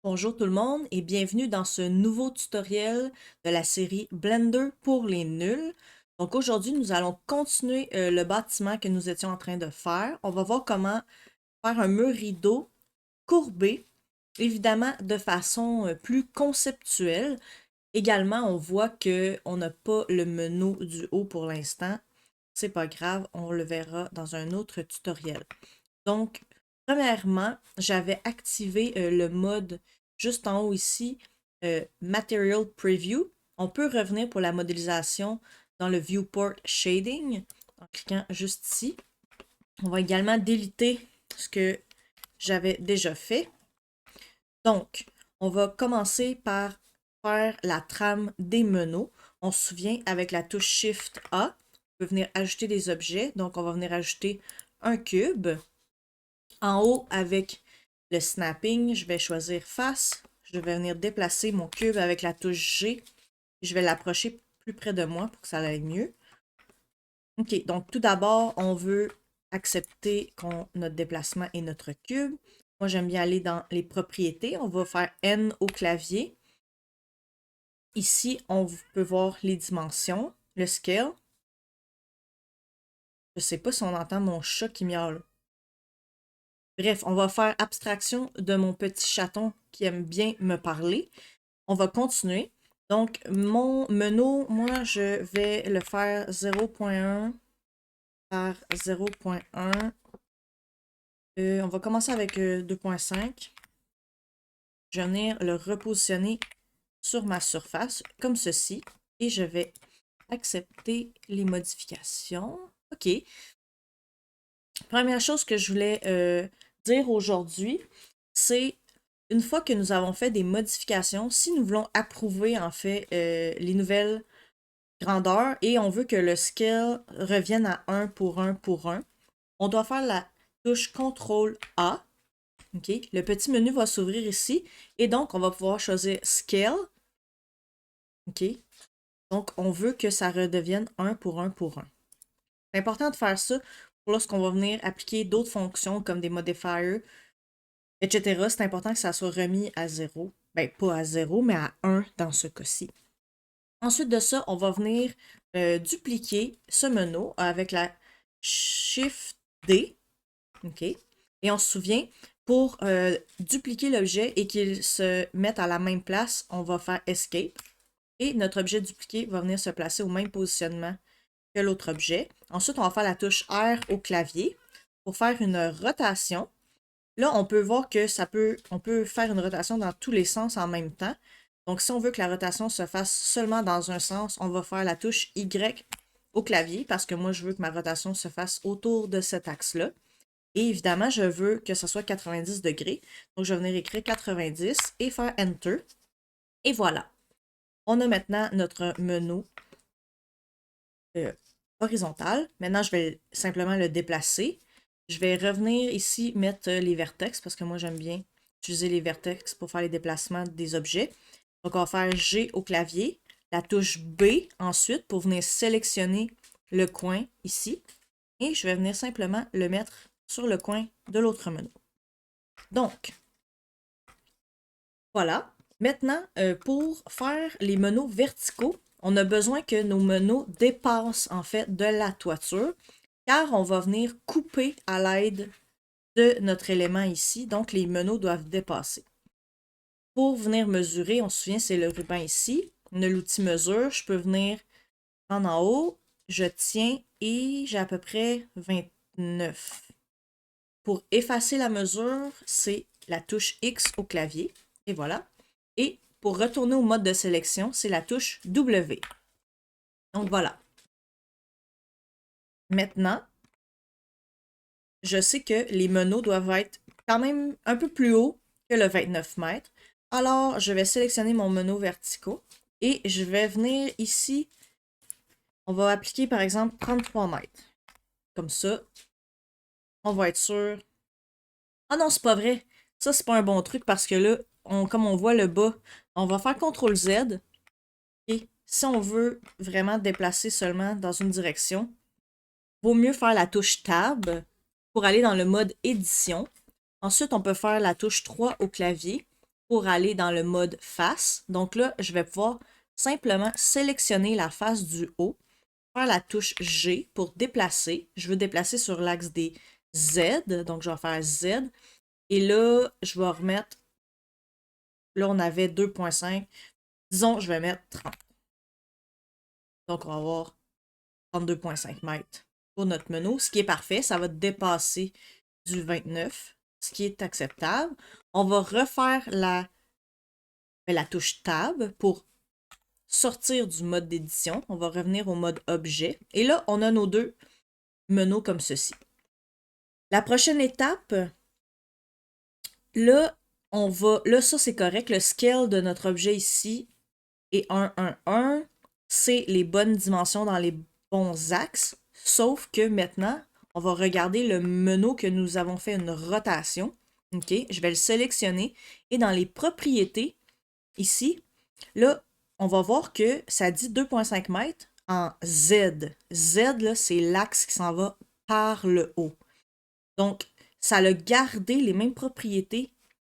Bonjour tout le monde et bienvenue dans ce nouveau tutoriel de la série Blender pour les nuls. Donc aujourd'hui, nous allons continuer le bâtiment que nous étions en train de faire. On va voir comment faire un mur rideau courbé, évidemment de façon plus conceptuelle. Également, on voit qu'on n'a pas le menu du haut pour l'instant. C'est pas grave, on le verra dans un autre tutoriel. Donc, premièrement, j'avais activé le mode juste en haut ici, Material Preview. On peut revenir pour la modélisation dans le Viewport Shading en cliquant juste ici. On va également déliter ce que j'avais déjà fait. Donc, on va commencer par faire la trame des menus. On se souvient, avec la touche Shift A, on peut venir ajouter des objets. Donc, on va venir ajouter un cube. En haut, avec le snapping, je vais choisir face. Je vais venir déplacer mon cube avec la touche G. Je vais l'approcher plus près de moi pour que ça aille mieux. OK, donc tout d'abord, on veut accepter notre déplacement et notre cube. Moi, j'aime bien aller dans les propriétés. On va faire N au clavier. Ici, on peut voir les dimensions, le scale. Je ne sais pas si on entend mon chat qui miaule. Bref, on va faire abstraction de mon petit chaton qui aime bien me parler. On va continuer. Donc, mon menu, moi, je vais le faire 0.1 par 0.1. On va commencer avec 2.5. Je vais venir le repositionner sur ma surface, comme ceci. Et je vais accepter les modifications. OK. Première chose que je voulais dire aujourd'hui, c'est une fois que nous avons fait des modifications, si nous voulons approuver en fait les nouvelles grandeurs et on veut que le scale revienne à 1 pour 1 pour 1, on doit faire la touche CTRL A. OK? Le petit menu va s'ouvrir ici et donc on va pouvoir choisir Scale. OK? Donc on veut que ça redevienne 1 pour 1 pour 1. C'est important de faire ça pour lorsqu'on va venir appliquer d'autres fonctions comme des modifiers, etc. C'est important que ça soit remis à 0. Ben, pas à 0, mais à 1 dans ce cas-ci. Ensuite de ça, on va venir dupliquer ce menu avec la Shift D. OK? Et on se souvient, pour dupliquer l'objet et qu'il se mette à la même place, on va faire Escape. Et notre objet dupliqué va venir se placer au même positionnement que l'autre objet. Ensuite, on va faire la touche R au clavier pour faire une rotation. Là, on peut voir que on peut faire une rotation dans tous les sens en même temps. Donc, si on veut que la rotation se fasse seulement dans un sens, on va faire la touche Y au clavier parce que moi, je veux que ma rotation se fasse autour de cet axe-là. Et évidemment, je veux que ce soit 90 degrés. Donc, je vais venir écrire 90 et faire Enter. Et voilà. On a maintenant notre menu horizontal. Maintenant, je vais simplement le déplacer. Je vais revenir ici mettre les vertex parce que moi, j'aime bien utiliser les vertex pour faire les déplacements des objets. Donc, on va faire G au clavier, la touche B ensuite pour venir sélectionner le coin ici. Et je vais venir simplement le mettre sur le coin de l'autre menu. Donc, voilà. Maintenant, pour faire les menus verticaux, on a besoin que nos menus dépassent en fait de la toiture, car on va venir couper à l'aide de notre élément ici. Donc, les menus doivent dépasser. Pour venir mesurer, on se souvient, c'est le ruban ici. On a l'outil mesure. Je peux venir en haut, je tiens et j'ai à peu près 29. Pour effacer la mesure, c'est la touche X au clavier. Et voilà. Et pour retourner au mode de sélection, c'est la touche W. Donc voilà. Maintenant, je sais que les menus doivent être quand même un peu plus haut que le 29 mètres. Alors, je vais sélectionner mon menu verticaux et je vais venir ici. On va appliquer par exemple 33 mètres. Comme ça, on va être sûr. Ah non, c'est pas vrai. Ça, c'est pas un bon truc parce que là, comme on voit le bas, on va faire CTRL Z. Et si on veut vraiment déplacer seulement dans une direction, vaut mieux faire la touche Tab pour aller dans le mode édition. Ensuite, on peut faire la touche 3 au clavier pour aller dans le mode face. Donc là, je vais pouvoir simplement sélectionner la face du haut, faire la touche G pour déplacer. Je veux déplacer sur l'axe des Z, donc je vais faire Z. Et là, je vais remettre, là on avait 2,5. Disons, je vais mettre 30. Donc on va avoir 32,5 mètres pour notre menu, ce qui est parfait. Ça va dépasser du 29, ce qui est acceptable. On va refaire la touche Tab pour sortir du mode d'édition. On va revenir au mode objet. Et là, on a nos deux menus comme ceci. La prochaine étape, là, là, ça c'est correct. Le scale de notre objet ici est 1, 1, 1. C'est les bonnes dimensions dans les bons axes. Sauf que maintenant, on va regarder le menu que nous avons fait une rotation. OK, je vais le sélectionner. Et dans les propriétés, ici, là, on va voir que ça dit 2,5 mètres en Z. Z, là, c'est l'axe qui s'en va par le haut. Donc, ça a gardé les mêmes propriétés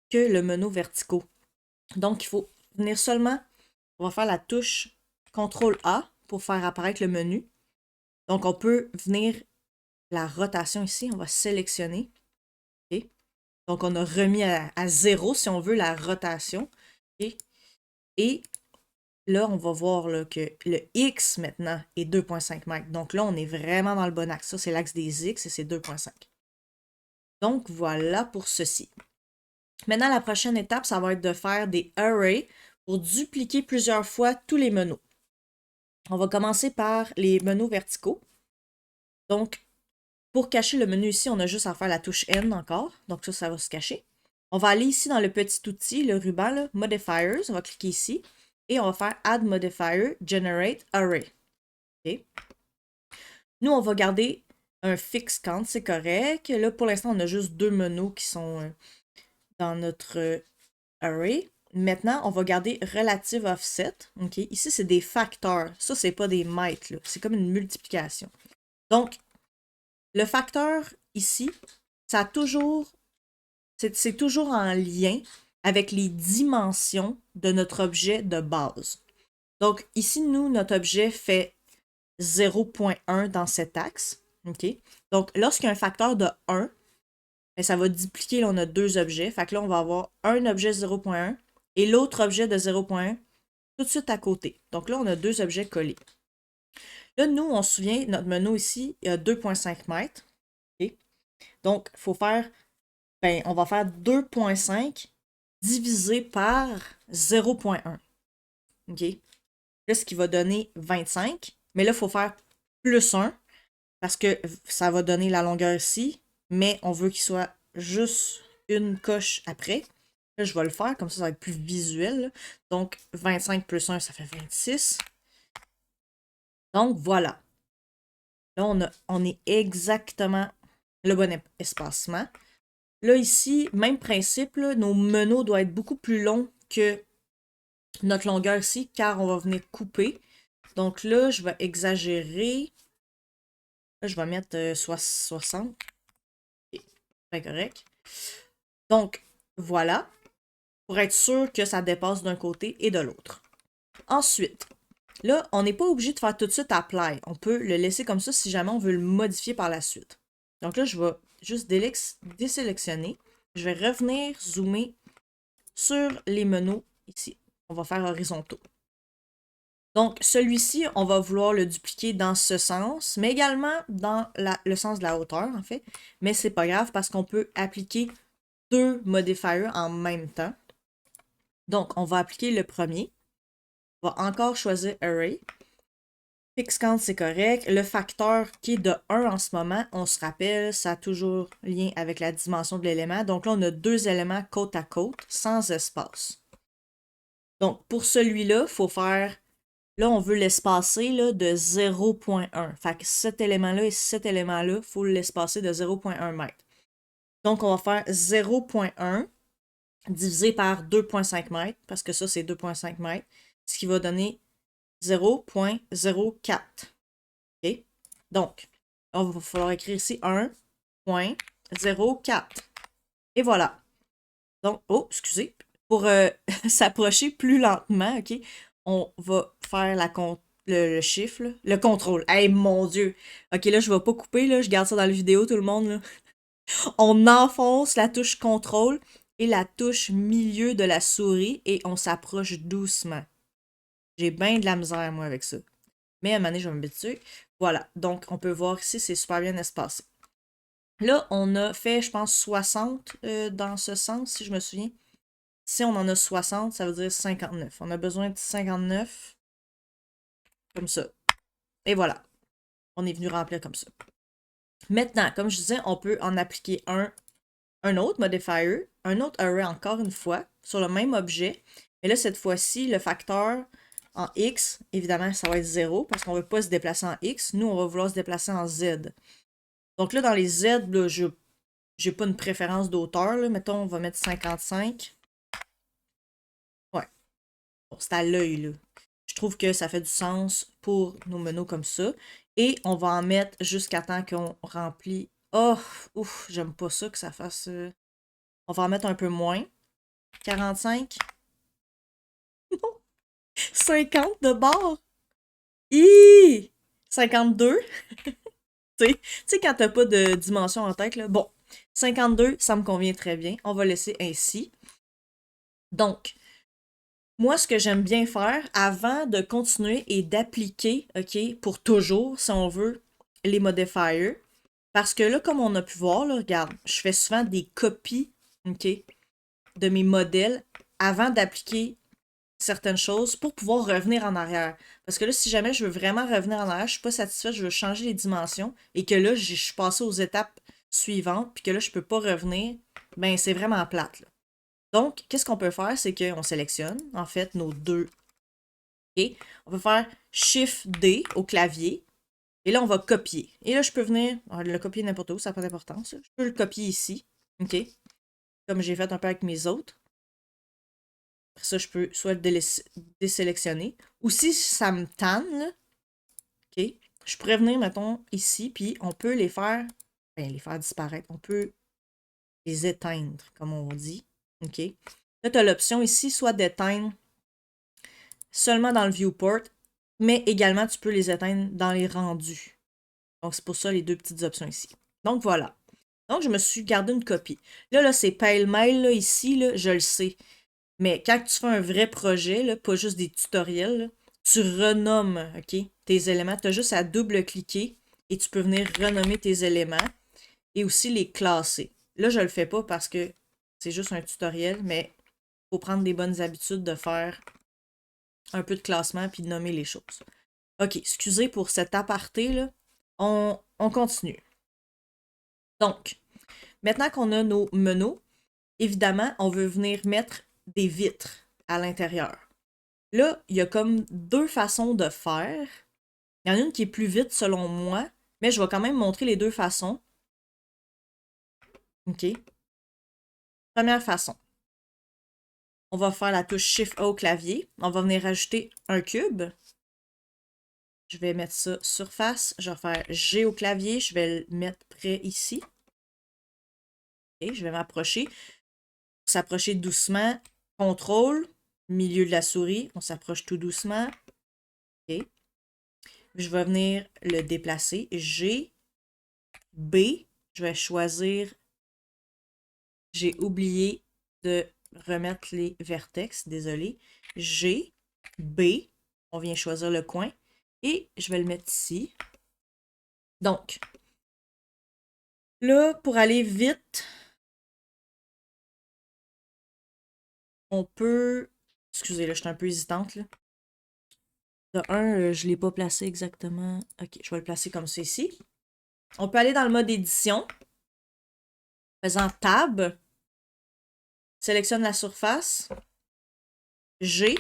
que le menu verticaux. Donc, il faut venir seulement, on va faire la touche CTRL-A pour faire apparaître le menu. Donc, on peut venir la rotation ici, on va sélectionner. Okay. Donc, on a remis à 0, si on veut, la rotation. Okay. Et là, on va voir là, que le X maintenant est 2,5 mètres. Donc là, on est vraiment dans le bon axe. Ça, c'est l'axe des X et c'est 2,5. Donc, voilà pour ceci. Maintenant, la prochaine étape, ça va être de faire des arrays pour dupliquer plusieurs fois tous les menus. On va commencer par les menus verticaux. Donc, pour cacher le menu ici, on a juste à faire la touche N encore. Donc ça va se cacher. On va aller ici dans le petit outil, le ruban, là, Modifiers. On va cliquer ici. Et on va faire Add Modifier, Generate Array. Okay. Nous, on va garder un fixe count, c'est correct. Là, pour l'instant, on a juste deux menus qui sont dans notre array. Maintenant, on va garder Relative Offset. Okay. Ici, c'est des facteurs. Ça, c'est pas des mètres. C'est comme une multiplication. Donc, le facteur ici, ça a toujours, c'est toujours en lien avec les dimensions de notre objet de base. Donc, ici, nous, notre objet fait 0,1 dans cet axe. Okay? Donc, lorsqu'il y a un facteur de 1, bien, ça va dupliquer, là, on a deux objets. Fait que là, on va avoir un objet 0,1 et l'autre objet de 0,1 tout de suite à côté. Donc là, on a deux objets collés. Là, nous, on se souvient, notre menu ici, il y a 2,5 mètres. Okay? Donc, il faut faire, ben, on va faire 2,5 divisé par 0,1. OK? Là, ce qui va donner 25. Mais là, il faut faire plus 1 parce que ça va donner la longueur ici. Mais on veut qu'il soit juste une coche après. Là, je vais le faire, comme ça va être plus visuel. Là. Donc, 25 plus 1, ça fait 26. Donc, voilà. Là, on est exactement le bon espacement. Là, ici, même principe, là, nos menus doivent être beaucoup plus longs que notre longueur ici, car on va venir couper. Donc là, je vais exagérer. Là, je vais mettre 60. C'est correct. Donc, voilà. Pour être sûr que ça dépasse d'un côté et de l'autre. Ensuite, là, on n'est pas obligé de faire tout de suite apply. On peut le laisser comme ça si jamais on veut le modifier par la suite. Donc là, je vais juste désélectionner. Je vais revenir zoomer sur les menus ici. On va faire horizontaux. Donc, celui-ci, on va vouloir le dupliquer dans ce sens, mais également dans le sens de la hauteur, en fait. Mais c'est pas grave parce qu'on peut appliquer deux modifiers en même temps. Donc, on va appliquer le premier. On va encore choisir Array. Fix count, c'est correct. Le facteur qui est de 1 en ce moment, on se rappelle, ça a toujours lien avec la dimension de l'élément. Donc là, on a deux éléments côte à côte, sans espace. Donc, pour celui-là, il faut faire... Là, on veut l'espacer de 0,1. Fait que cet élément-là et cet élément-là, il faut l'espacer de 0,1 mètre. Donc, on va faire 0,1 divisé par 2,5 mètres, parce que ça, c'est 2,5 mètres, ce qui va donner 0,04. OK? Donc, on va falloir écrire ici 1,04. Et voilà. Donc, oh, excusez, pour s'approcher plus lentement, OK, on va faire le chiffre, là, le contrôle. Hey, mon Dieu! OK, là, je vais pas couper, là, je garde ça dans la vidéo, tout le monde, là. On enfonce la touche contrôle et la touche milieu de la souris et on s'approche doucement. J'ai bien de la misère, moi, avec ça. Mais à un moment donné, je vais m'habituer. Voilà, donc on peut voir ici, c'est super bien espacé. Là, on a fait, je pense, 60 dans ce sens, si je me souviens. Si on en a 60, ça veut dire 59. On a besoin de 59, comme ça. Et voilà, on est venu remplir comme ça. Maintenant, comme je disais, on peut en appliquer un autre modifier, un autre array encore une fois, sur le même objet. Mais là, cette fois-ci, le facteur en X, évidemment, ça va être 0 parce qu'on ne veut pas se déplacer en X. Nous, on va vouloir se déplacer en Z. Donc là, dans les Z, là, je n'ai pas une préférence d'auteur. Mettons, on va mettre 55. Ouais. Bon, c'est à l'œil, là. Je trouve que ça fait du sens pour nos menus comme ça. Et on va en mettre jusqu'à temps qu'on remplit. Oh, ouf, j'aime pas ça que ça fasse. On va en mettre un peu moins. 45. 50 de bord. Hi! 52. Tu sais, quand t'as pas de dimension en tête, là. Bon, 52, ça me convient très bien. On va laisser ainsi. Donc, moi, ce que j'aime bien faire avant de continuer et d'appliquer, OK, pour toujours, si on veut, les modifiers. Parce que là, comme on a pu voir, là, regarde, je fais souvent des copies, OK, de mes modèles avant d'appliquer certaines choses pour pouvoir revenir en arrière. Parce que là, si jamais je veux vraiment revenir en arrière, je suis pas satisfaite, je veux changer les dimensions et que là, je suis passée aux étapes suivantes puis que là, je peux pas revenir, ben c'est vraiment plate, là. Donc, qu'est-ce qu'on peut faire? C'est qu'on sélectionne, en fait, nos deux. OK? On peut faire Shift D au clavier. Et là, on va copier. Et là, je peux venir le copier n'importe où, ça n'a pas d'importance. Je peux le copier ici. OK? Comme j'ai fait un peu avec mes autres. Après ça, je peux soit le désélectionner. Ou si ça me tanne, là, OK, je pourrais venir, mettons, ici, puis on peut les faire, ben, les faire disparaître. On peut les éteindre, comme on dit. OK? Là, tu as l'option ici, soit d'éteindre seulement dans le viewport, mais également, tu peux les éteindre dans les rendus. Donc, c'est pour ça les deux petites options ici. Donc, voilà. Donc, je me suis gardé une copie. Là, c'est pêle-mêle, là, ici, là, je le sais. Mais quand tu fais un vrai projet, là, pas juste des tutoriels, là, tu renommes, OK, tes éléments. Tu as juste à double-cliquer et tu peux venir renommer tes éléments et aussi les classer. Là, je le fais pas parce que c'est juste un tutoriel, mais il faut prendre des bonnes habitudes de faire un peu de classement puis de nommer les choses. OK, excusez pour cet aparté, là. On continue. Donc, maintenant qu'on a nos menus, évidemment, on veut venir mettre des vitres à l'intérieur. Là, il y a comme deux façons de faire. Il y en a une qui est plus vite selon moi, mais je vais quand même montrer les deux façons. OK. Première façon. On va faire la touche Shift A au clavier. On va venir rajouter un cube. Je vais mettre ça surface. Je vais faire G au clavier. Je vais le mettre près ici. OK, je vais m'approcher. S'approcher doucement. Contrôle. Milieu de la souris. On s'approche tout doucement. OK. Je vais venir le déplacer. G, B. Je vais choisir. J'ai oublié de remettre les vertex. Désolé. G, B. On vient choisir le coin. Et je vais le mettre ici. Donc, là, pour aller vite, on peut... Excusez, là, je suis un peu hésitante, là. De un, je ne l'ai pas placé exactement. Ok, je vais le placer comme ça ici. On peut aller dans le mode édition. Faisant Tab. Sélectionne la surface. G.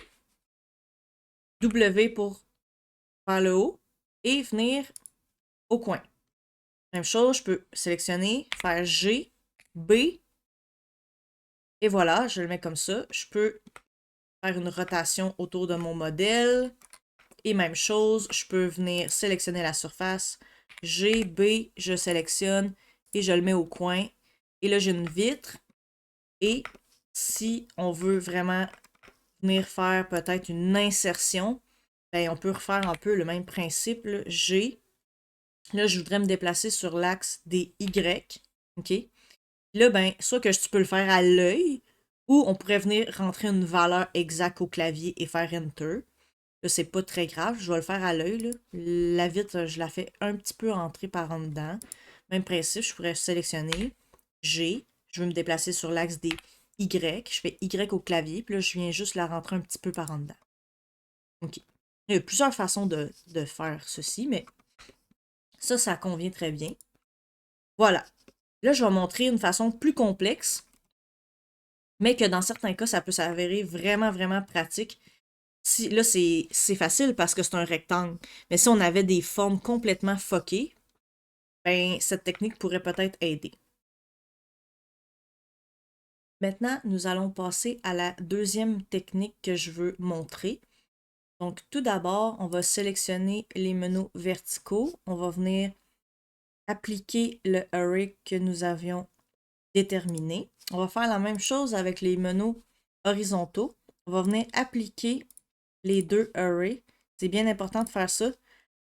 W pour faire le haut. Et venir au coin. Même chose, je peux sélectionner, faire G, B. Et voilà, je le mets comme ça. Je peux faire une rotation autour de mon modèle. Et même chose, je peux venir sélectionner la surface. G, B, je sélectionne et je le mets au coin. Et là, j'ai une vitre. Et si on veut vraiment venir faire peut-être une insertion, ben, on peut refaire un peu le même principe. Là. G. Là, je voudrais me déplacer sur l'axe des Y. OK? Là, ben, soit que tu peux le faire à l'œil, ou on pourrait venir rentrer une valeur exacte au clavier et faire Enter. Là, c'est pas très grave, je vais le faire à l'œil. Là. La vitre, je la fais un petit peu rentrer par en dedans. Même principe, je pourrais sélectionner G. Je veux me déplacer sur l'axe des Y. Je fais Y au clavier, puis là, je viens juste la rentrer un petit peu par en dedans. OK. Il y a plusieurs façons de faire ceci, mais ça convient très bien. Voilà. Là, je vais montrer une façon plus complexe, mais que dans certains cas, ça peut s'avérer vraiment, vraiment pratique. Là, c'est facile parce que c'est un rectangle. Mais si on avait des formes complètement fuckées, ben, cette technique pourrait peut-être aider. Maintenant, nous allons passer à la deuxième technique que je veux montrer. Donc, tout d'abord, on va sélectionner les menus verticaux. On va venir appliquer le array que nous avions déterminé. On va faire la même chose avec les menus horizontaux. On va venir appliquer les deux arrays. C'est bien important de faire ça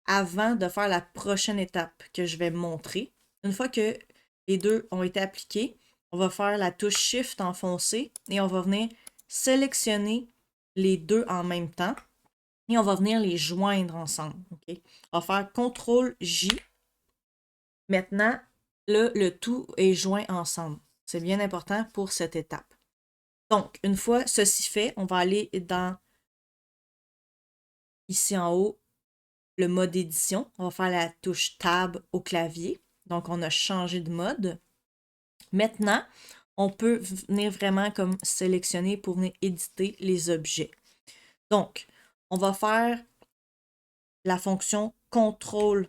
avant de faire la prochaine étape que je vais montrer. Une fois que les deux ont été appliqués, on va faire la touche Shift enfoncée et on va venir sélectionner les deux en même temps et on va venir les joindre ensemble. Okay? On va faire CTRL J. Maintenant, là, le tout est joint ensemble. C'est bien important pour cette étape. Donc, une fois ceci fait, on va aller dans, ici en haut, le mode édition. On va faire la touche Tab au clavier. Donc, on a changé de mode. Maintenant, on peut venir vraiment comme sélectionner pour venir éditer les objets. Donc, on va faire la fonction CTRL-R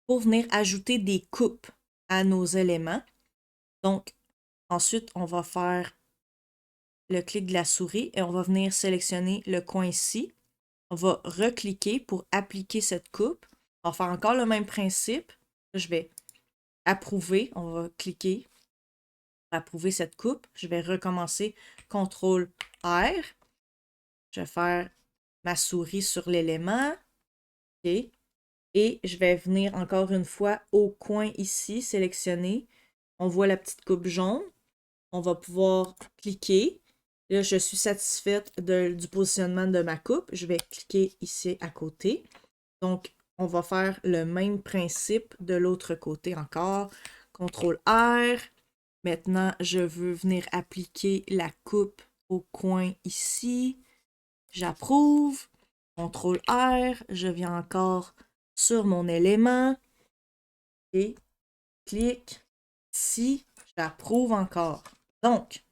pour venir ajouter des coupes à nos éléments. Donc, ensuite, on va faire le clic de la souris et on va venir sélectionner le coin ici. On va recliquer pour appliquer cette coupe. On va faire encore le même principe. Je vais approuver. On va cliquer pour approuver cette coupe. Je vais recommencer CTRL-R. Je vais faire ma souris sur l'élément. OK. Et je vais venir encore une fois au coin ici, sélectionner. On voit la petite coupe jaune. On va pouvoir cliquer. Là, je suis satisfaite du positionnement de ma coupe. Je vais cliquer ici à côté. Donc, on va faire le même principe de l'autre côté encore. CTRL-R. Maintenant, je veux venir appliquer la coupe au coin ici. J'approuve. CTRL-R. Je viens encore sur mon élément. Et clique ici. J'approuve encore. Donc,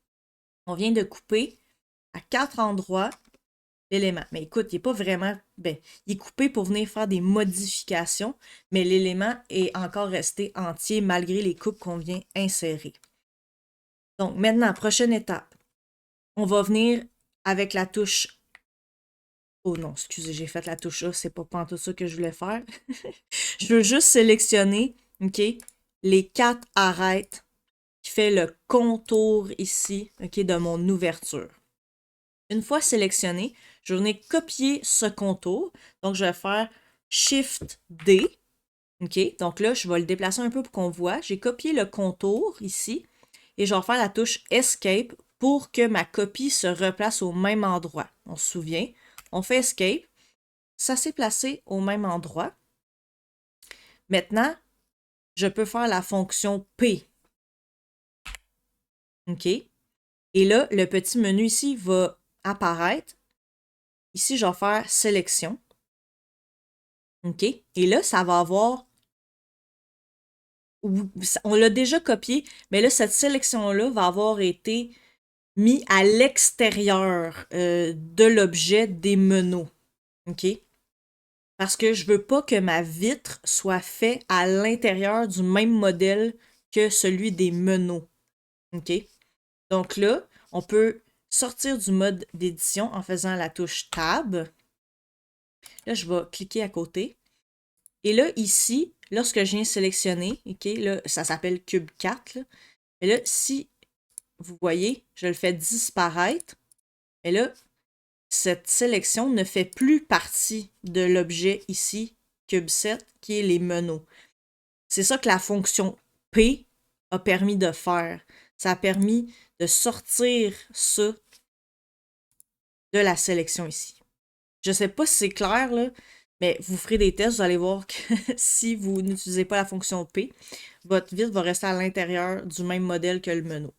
on vient de couper à 4 endroits l'élément. Mais écoute, il n'est pas vraiment... Ben, il est coupé pour venir faire des modifications, mais l'élément est encore resté entier malgré les coupes qu'on vient insérer. Donc, maintenant, prochaine étape. On va venir avec la touche... Oh non, excusez, j'ai fait la touche A, c'est pas tout ça que je voulais faire. Je veux juste sélectionner, OK, les 4 arêtes qui fait le contour ici, OK, de mon ouverture. Une fois sélectionné, je vais venir copier ce contour. Donc, je vais faire Shift D. OK? Donc là, je vais le déplacer un peu pour qu'on voit. J'ai copié le contour ici et je vais faire la touche Escape pour que ma copie se replace au même endroit. On se souvient. On fait Escape. Ça s'est placé au même endroit. Maintenant, je peux faire la fonction P. OK? Et là, le petit menu ici va apparaître. Ici, je vais faire Sélection. OK? Et là, ça va avoir... On l'a déjà copié, mais là, cette sélection-là va avoir été mise à l'extérieur de l'objet des meneaux. OK? Parce que je veux pas que ma vitre soit faite à l'intérieur du même modèle que celui des meneaux. OK? Donc là, on peut sortir du mode d'édition en faisant la touche Tab. Là, je vais cliquer à côté. Et là, ici, lorsque je viens sélectionner, OK, là, ça s'appelle Cube 4. Là. Et là, si vous voyez, je le fais disparaître. Et là, cette sélection ne fait plus partie de l'objet ici, CubeSet, qui est les meneaux. C'est ça que la fonction P a permis de faire. Ça a permis de sortir ça de la sélection ici. Je ne sais pas si c'est clair, là, mais vous ferez des tests, vous allez voir que si vous n'utilisez pas la fonction P, votre vis va rester à l'intérieur du même modèle que le menu.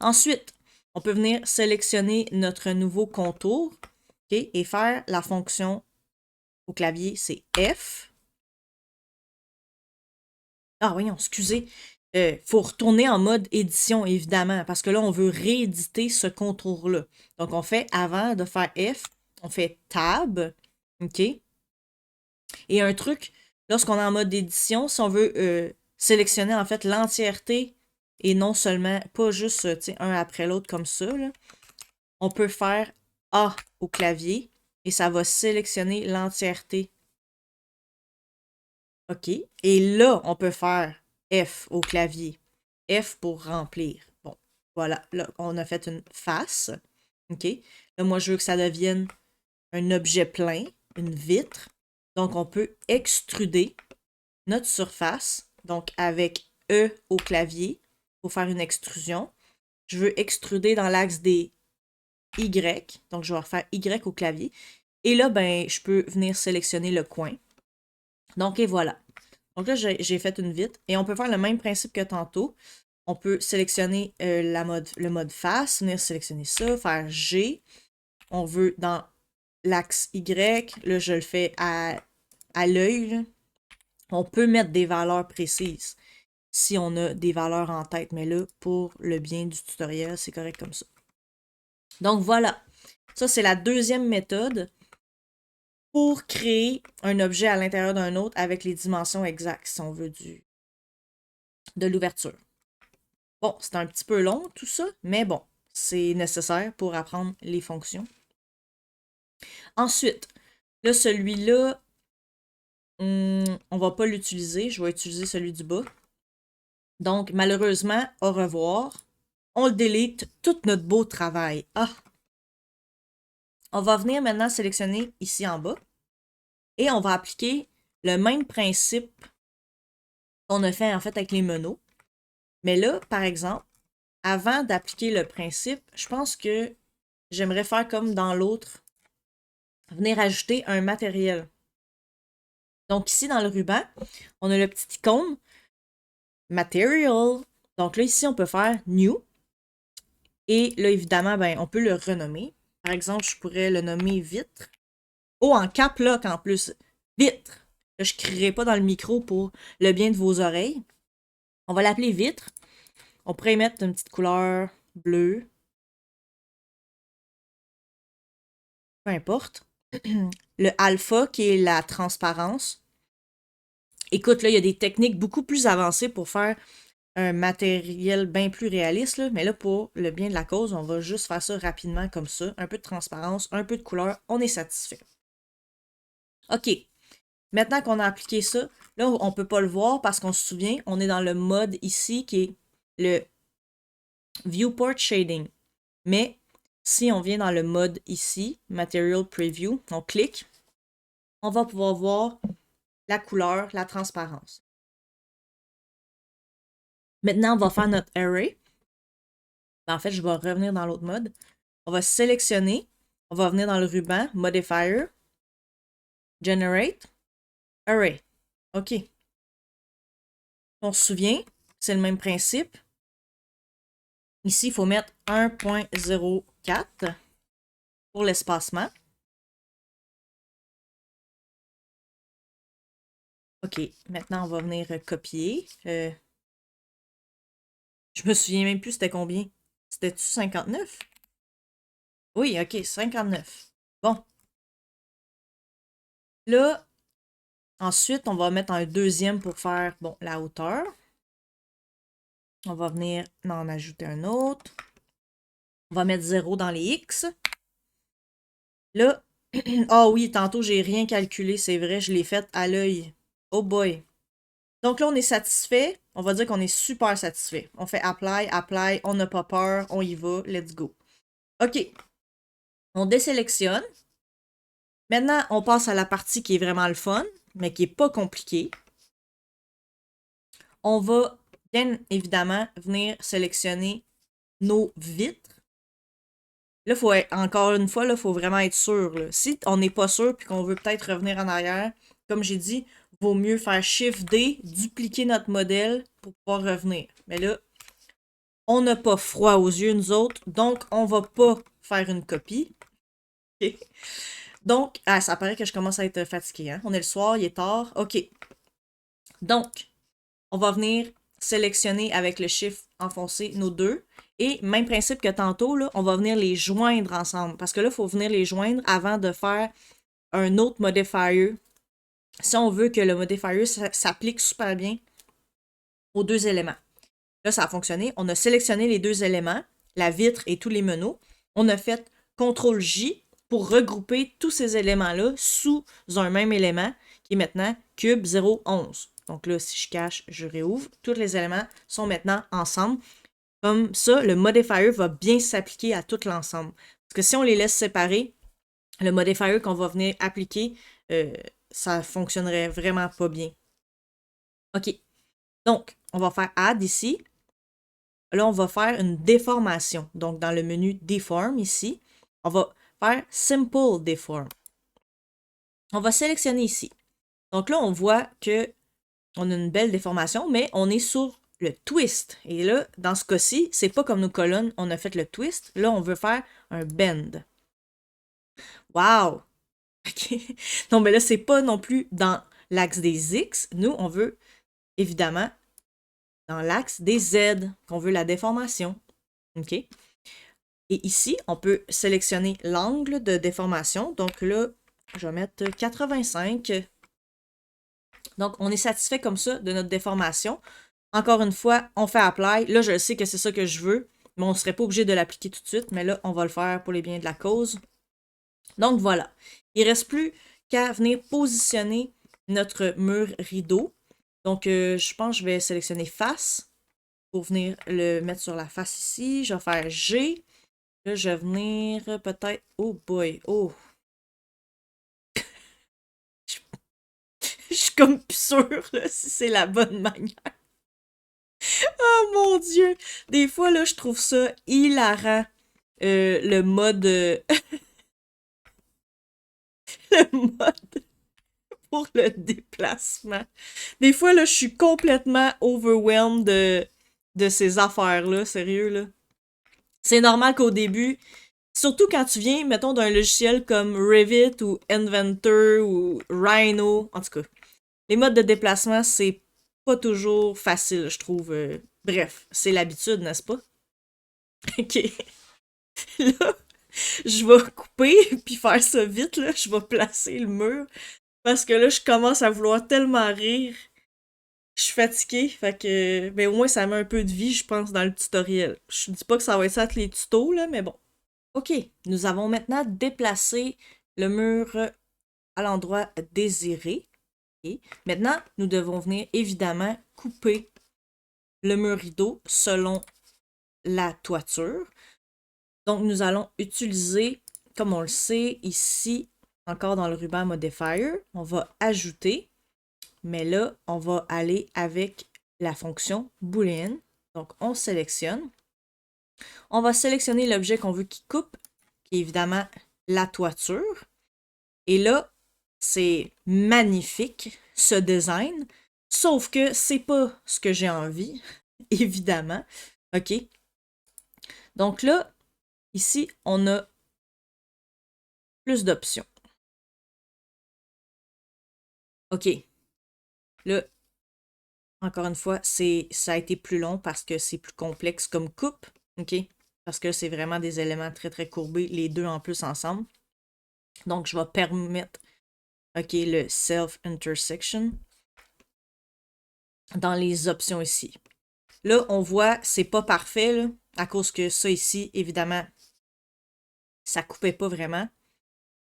Ensuite, on peut venir sélectionner notre nouveau contour, okay, et faire la fonction au clavier, c'est F. Ah oui, excusez. Faut retourner en mode édition, évidemment, parce que là, on veut rééditer ce contour-là. Donc, on fait, avant de faire F, on fait Tab, OK? Et un truc, lorsqu'on est en mode édition, si on veut sélectionner, en fait, l'entièreté et non seulement, pas juste, un après l'autre comme ça, là, on peut faire A au clavier et ça va sélectionner l'entièreté. OK? Et là, on peut faire F au clavier. F pour remplir. Bon, voilà. Là, on a fait une face. OK? Là, moi, je veux que ça devienne un objet plein, une vitre. Donc, on peut extruder notre surface. Donc, avec E au clavier pour faire une extrusion. Je veux extruder dans l'axe des Y. Donc, je vais refaire Y au clavier. Et là, ben, je peux venir sélectionner le coin. Donc, et voilà. Donc là, j'ai fait une vitre. Et on peut faire le même principe que tantôt. On peut sélectionner le mode face, venir sélectionner ça, faire G. On veut dans l'axe Y. Là, je le fais à l'œil. On peut mettre des valeurs précises si on a des valeurs en tête. Mais là, pour le bien du tutoriel, c'est correct comme ça. Donc voilà. Ça, c'est la deuxième méthode pour créer un objet à l'intérieur d'un autre avec les dimensions exactes, si on veut, de l'ouverture. Bon, c'est un petit peu long tout ça, mais bon, c'est nécessaire pour apprendre les fonctions. Ensuite, là, celui-là, on va pas l'utiliser. Je vais utiliser celui du bas. Donc, malheureusement, au revoir. On le delete, tout notre beau travail. Ah! On va venir maintenant sélectionner ici en bas. Et on va appliquer le même principe qu'on a fait en fait avec les meneaux. Mais là, par exemple, avant d'appliquer le principe, je pense que j'aimerais faire comme dans l'autre, venir ajouter un matériel. Donc ici, dans le ruban, on a le petit icône Material. Donc là, ici, on peut faire New. Et là, évidemment, ben, on peut le renommer. Par exemple, je pourrais le nommer Vitre. Oh, en cap lock en plus. Vitre. Là, je ne crierai pas dans le micro pour le bien de vos oreilles. On va l'appeler Vitre. On pourrait y mettre une petite couleur bleue. Peu importe. Le alpha, qui est la transparence. Écoute, là, il y a des techniques beaucoup plus avancées pour faire un matériel bien plus réaliste, là. Mais là, pour le bien de la cause, on va juste faire ça rapidement comme ça. Un peu de transparence, un peu de couleur, on est satisfait. OK. Maintenant qu'on a appliqué ça, là, on ne peut pas le voir parce qu'on se souvient, on est dans le mode ici qui est le Viewport Shading. Mais si on vient dans le mode ici, Material Preview, on clique, on va pouvoir voir la couleur, la transparence. Maintenant, on va faire notre array. En fait, je vais revenir dans l'autre mode. On va sélectionner. On va venir dans le ruban, Modifier, Generate, Array. OK. On se souvient, c'est le même principe. Ici, il faut mettre 1.04 pour l'espacement. OK. Maintenant, on va venir copier. Je me souviens même plus c'était combien. C'était-tu 59? Oui, OK, 59. Bon. Là, ensuite, on va mettre un deuxième pour faire, bon, la hauteur. On va venir en ajouter un autre. On va mettre 0 dans les X. Là, ah oui, tantôt, j'ai rien calculé, c'est vrai, je l'ai fait à l'œil. Oh boy. Donc là, on est satisfait. on va dire qu'on est super satisfait. On fait apply, apply, on n'a pas peur, on y va, let's go. OK. On désélectionne. Maintenant, on passe à la partie qui est vraiment le fun, mais qui n'est pas compliquée. On va bien évidemment venir sélectionner nos vitres. Là, encore une fois, il faut vraiment être sûr. Là. Si on n'est pas sûr et qu'on veut peut-être revenir en arrière, comme j'ai dit, vaut mieux faire Shift D, dupliquer notre modèle pour pouvoir revenir. Mais là, on n'a pas froid aux yeux, nous autres, donc on va pas faire une copie. Okay. Donc, ça paraît que je commence à être fatiguée. Hein? On est le soir, il est tard. OK. Donc, on va venir sélectionner avec le chiffre enfoncé nos deux. Et même principe que tantôt, là, on va venir les joindre ensemble. Parce que là, il faut venir les joindre avant de faire un autre modifier. Si on veut que le modifier s'applique super bien aux deux éléments. Là, ça a fonctionné. On a sélectionné les deux éléments, la vitre et tous les menus. On a fait CTRL-J pour regrouper tous ces éléments-là sous un même élément qui est maintenant cube 011. Donc là, si je cache, je réouvre. Tous les éléments sont maintenant ensemble. Comme ça, le modifier va bien s'appliquer à tout l'ensemble. Parce que si on les laisse séparer, le modifier qu'on va venir appliquer, ça fonctionnerait vraiment pas bien. OK. Donc, on va faire Add ici. Là, on va faire une déformation. Donc, dans le menu Deform ici, on va faire Simple Deform. On va sélectionner ici. Donc là, on voit que on a une belle déformation, mais on est sur le twist. Et là, dans ce cas-ci, c'est pas comme nos colonnes, on a fait le twist. Là, on veut faire un bend. Wow! OK. Non, mais là, c'est pas non plus dans l'axe des X. Nous, on veut, évidemment, dans l'axe des Z, qu'on veut la déformation. OK? Et ici, on peut sélectionner l'angle de déformation. Donc là, je vais mettre 85. Donc, on est satisfait comme ça de notre déformation. Encore une fois, on fait Apply. Là, je sais que c'est ça que je veux, mais on ne serait pas obligé de l'appliquer tout de suite. Mais là, on va le faire pour les biens de la cause. Donc, voilà. Il ne reste plus qu'à venir positionner notre mur rideau. Donc, je pense que je vais sélectionner face pour venir le mettre sur la face ici. Je vais faire G. Là, je vais venir peut-être... Oh boy, oh! Je suis comme plus sûre là, si c'est la bonne manière. Oh mon Dieu! Des fois, là, je trouve ça hilarant. Le mode... le mode pour le déplacement. Des fois, là, je suis complètement overwhelmed de ces affaires-là. Sérieux, là. C'est normal qu'au début, surtout quand tu viens, mettons, d'un logiciel comme Revit ou Inventor ou Rhino, en tout cas, les modes de déplacement, c'est pas toujours facile, je trouve. Bref, c'est l'habitude, n'est-ce pas? OK. Là, je vais couper puis faire ça vite, là. Je vais placer le mur. Parce que là, je commence à vouloir tellement rire. Je suis fatiguée, fait que... Ben au moins, ça met un peu de vie, je pense, dans le tutoriel. Je dis pas que ça va être ça avec les tutos, là, mais bon. OK, nous avons maintenant déplacé le mur à l'endroit désiré. Et maintenant, nous devons venir évidemment couper le mur rideau selon la toiture. Donc, nous allons utiliser, comme on le sait, ici, encore dans le ruban modifier, on va ajouter, mais là, on va aller avec la fonction boolean. Donc, on sélectionne. On va sélectionner l'objet qu'on veut qu'il coupe, qui est évidemment la toiture. Et là, c'est magnifique, ce design. Sauf que c'est pas ce que j'ai envie, évidemment. OK? Donc là, ici, on a plus d'options. OK. Là, encore une fois, ça a été plus long parce que c'est plus complexe comme coupe. OK? Parce que c'est vraiment des éléments très, très courbés, les deux en plus ensemble. Donc, je vais permettre, OK, le self-intersection dans les options ici. Là, on voit, c'est pas parfait, là, à cause que ça ici, évidemment, ça coupait pas vraiment.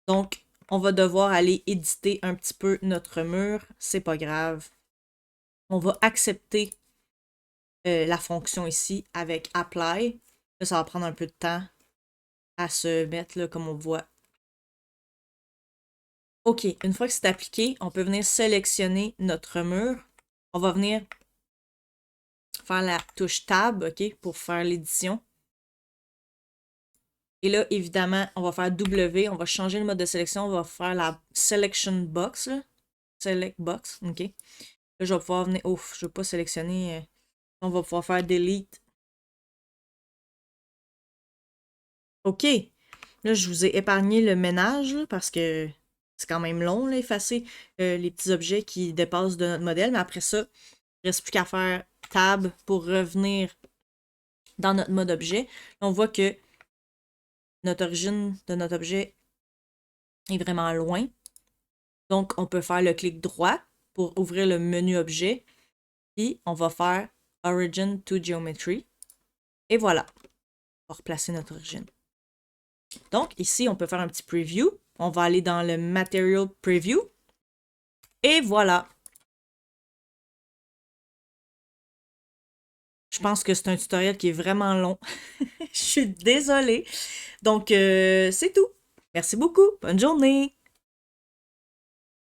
Donc, on va devoir aller éditer un petit peu notre mur. C'est pas grave. On va accepter la fonction ici avec Apply. Là, ça va prendre un peu de temps à se mettre, là, comme on voit. OK, une fois que c'est appliqué, on peut venir sélectionner notre mur. On va venir faire la touche Tab, OK, pour faire l'édition. Et là, évidemment, on va faire W, on va changer le mode de sélection, on va faire la Selection Box, là. Select Box, OK. Là, je vais pouvoir venir... Ouf, je ne vais pas sélectionner... on va pouvoir faire Delete. OK. Là, je vous ai épargné le ménage, là, parce que c'est quand même long, là, effacer les petits objets qui dépassent de notre modèle. Mais après ça, il ne reste plus qu'à faire Tab pour revenir dans notre mode objet. On voit que notre origine de notre objet est vraiment loin. Donc, on peut faire le clic droit pour ouvrir le menu objet. Puis, on va faire Origin to Geometry. Et voilà. On va replacer notre origine. Donc, ici, on peut faire un petit preview. On va aller dans le Material Preview. Et voilà. Je pense que c'est un tutoriel qui est vraiment long. Je suis désolée. Donc, c'est tout. Merci beaucoup. Bonne journée.